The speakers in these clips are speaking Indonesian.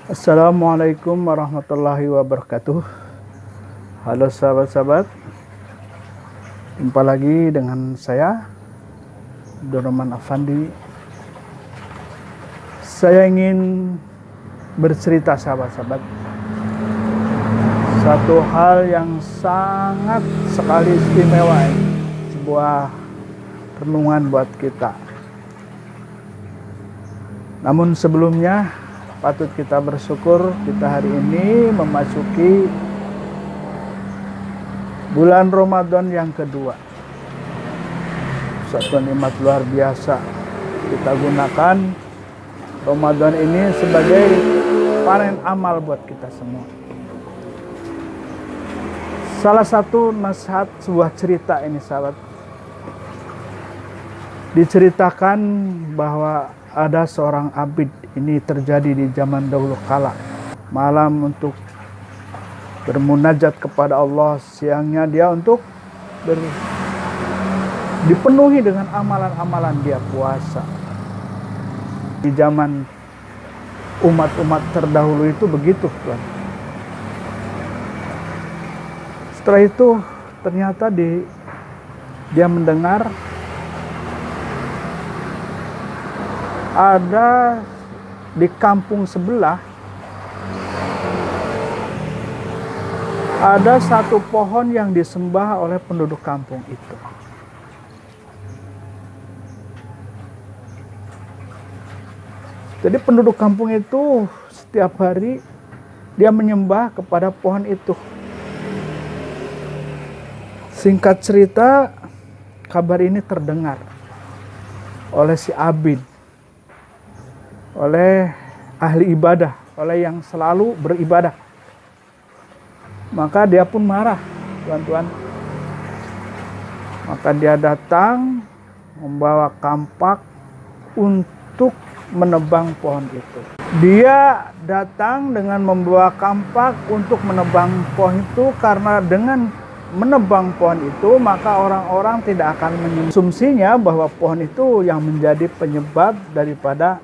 Assalamualaikum warahmatullahi wabarakatuh. Halo sahabat-sahabat, jumpa lagi dengan saya Abdurrahman Afandi. Saya ingin bercerita sahabat-sahabat, satu hal yang sangat sekali istimewa, sebuah renungan buat kita. Namun sebelumnya patut kita bersyukur, kita hari ini memasuki bulan Ramadan yang kedua. Satu nikmat luar biasa. Kita gunakan Ramadan ini sebagai panen amal buat kita semua. Salah satu nasihat sebuah cerita ini sahabat, diceritakan bahwa ada seorang abid, ini terjadi di zaman dahulu kala. Malam untuk bermunajat kepada Allah, siangnya dia untuk dipenuhi dengan amalan-amalan dia puasa. Di zaman umat-umat terdahulu itu begitu, Tuhan. Setelah itu ternyata dia mendengar ada di kampung sebelah ada satu pohon yang disembah oleh penduduk kampung itu. Jadi penduduk kampung itu setiap hari dia menyembah kepada pohon itu. Singkat cerita, kabar ini terdengar oleh si abid, oleh ahli ibadah, oleh yang selalu beribadah. Maka dia pun marah, tuan-tuan. Maka dia datang membawa kampak untuk menebang pohon itu. Dia datang dengan membawa kampak untuk menebang pohon itu, karena dengan menebang pohon itu maka orang-orang tidak akan mengonsumsinya bahwa pohon itu yang menjadi penyebab daripada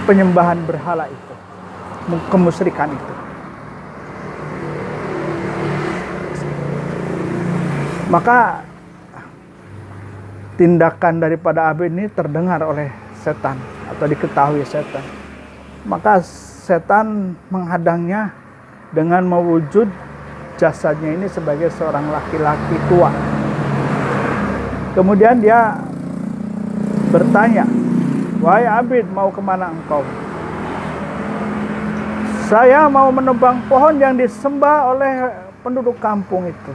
penyembahan berhala itu, kemusyrikan itu. Maka tindakan daripada abid ini terdengar oleh setan atau diketahui setan. Maka setan menghadangnya dengan mewujud jasadnya ini sebagai seorang laki-laki tua. Kemudian dia bertanya, "Wahai abid, mau kemana engkau?" "Saya mau menebang pohon yang disembah oleh penduduk kampung itu."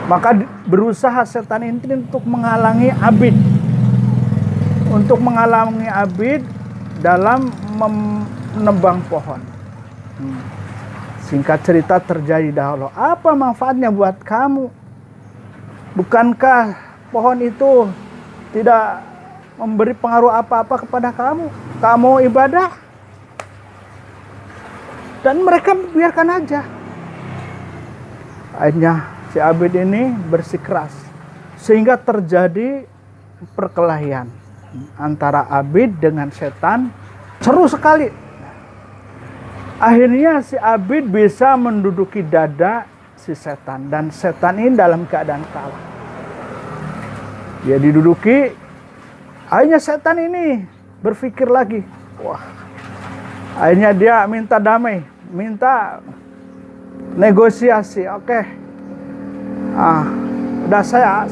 Maka berusaha setan ini untuk menghalangi abid. Untuk menghalangi abid dalam menebang pohon. Singkat cerita terjadi dahulu. Apa manfaatnya buat kamu? Bukankah pohon itu tidak memberi pengaruh apa-apa kepada kamu? Kamu ibadah. Dan mereka biarkan aja. Akhirnya si abid ini bersikeras. Sehingga terjadi perkelahian antara abid dengan setan. Seru sekali. Akhirnya si abid bisa menduduki dada si setan. Dan setan ini dalam keadaan kalah. Dia diduduki. Akhirnya setan ini berpikir lagi. Wah. Akhirnya dia minta damai. Minta negosiasi. Oke. Udah saya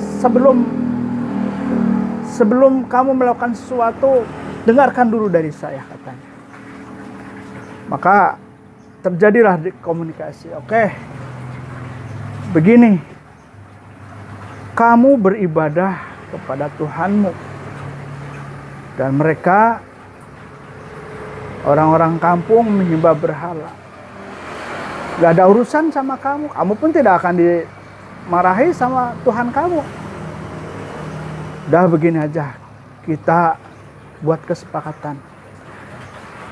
sebelum kamu melakukan sesuatu, dengarkan dulu dari saya, katanya. Maka terjadilah komunikasi. Oke, begini, kamu beribadah kepada Tuhanmu, dan mereka orang-orang kampung menyembah berhala. Gak ada urusan sama kamu. Kamu pun tidak akan dimarahi sama Tuhan kamu. Udah begini aja, kita buat kesepakatan.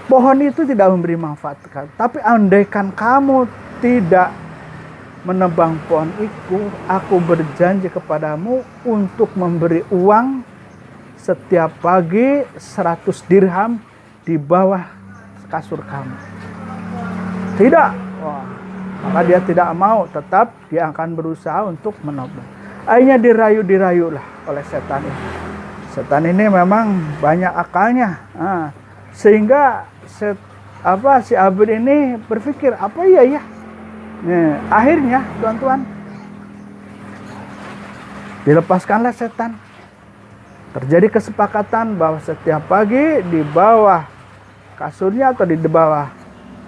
Pohon itu tidak memberi manfaat, tapi andaikan kamu tidak menebang pohon itu, aku berjanji kepadamu untuk memberi uang setiap pagi 100 dirham di bawah kasur kamu. Tidak. Wah, maka dia tidak mau, tetap dia akan berusaha untuk menobang. Akhirnya dirayu-dirayulah oleh setan ini. Setan ini memang banyak akalnya. Sehingga si Abid ini berpikir, apa iya ya? Nih, akhirnya tuan-tuan, dilepaskanlah setan. Terjadi kesepakatan bahwa setiap pagi di bawah kasurnya atau di bawah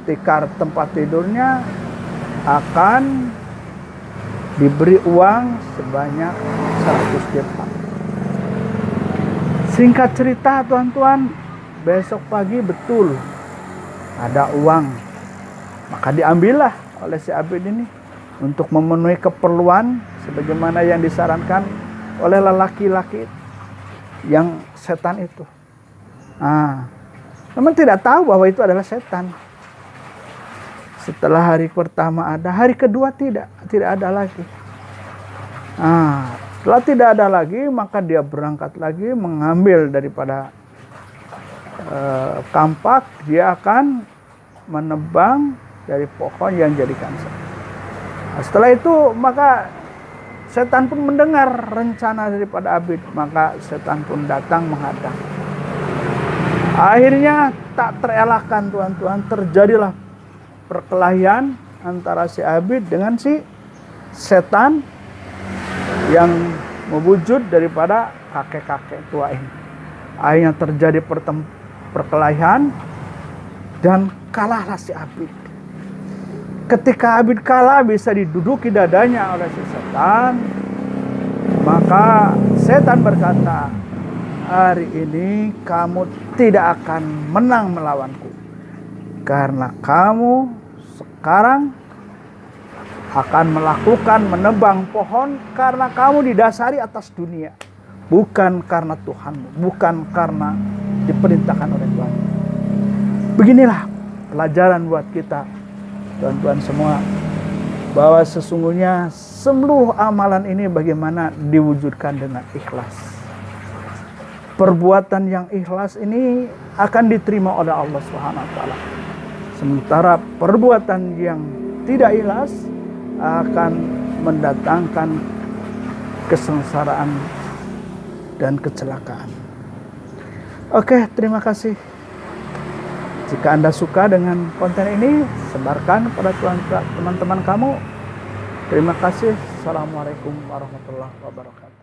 tikar tempat tidurnya akan diberi uang sebanyak 100 dirham. Singkat cerita tuan-tuan, besok pagi betul ada uang. Maka diambillah oleh si Abid ini untuk memenuhi keperluan sebagaimana yang disarankan oleh lelaki-laki yang setan itu. Namun tidak tahu bahwa itu adalah setan. Setelah hari pertama ada, hari kedua tidak ada lagi. Setelah tidak ada lagi, maka dia berangkat lagi mengambil daripada kampak. Dia akan menebang dari pohon yang jadikan setan. Setelah itu maka setan pun mendengar rencana daripada Abid, maka setan pun datang menghadang. Akhirnya tak terelakkan tuan-tuan, terjadilah perkelahian antara si Abid dengan si setan yang mewujud daripada kakek-kakek tua ini. Akhirnya terjadi perkelahian dan kalahlah si Abid. Ketika Abid kalah, bisa diduduki dadanya oleh si setan. Maka setan berkata, hari ini kamu tidak akan menang melawanku. Karena kamu sekarang akan melakukan menebang pohon karena kamu didasari atas dunia. Bukan karena Tuhanmu, bukan karena diperintahkan oleh Tuhan. Beginilah pelajaran buat kita, tuan-tuan semua, bahwa sesungguhnya seluruh amalan ini bagaimana diwujudkan dengan ikhlas. Perbuatan yang ikhlas ini akan diterima oleh Allah SWT. Sementara perbuatan yang tidak ikhlas akan mendatangkan kesengsaraan dan kecelakaan. Oke, terima kasih. Jika Anda suka dengan konten ini, sebarkan kepada teman-teman kamu. Terima kasih. Assalamualaikum warahmatullahi wabarakatuh.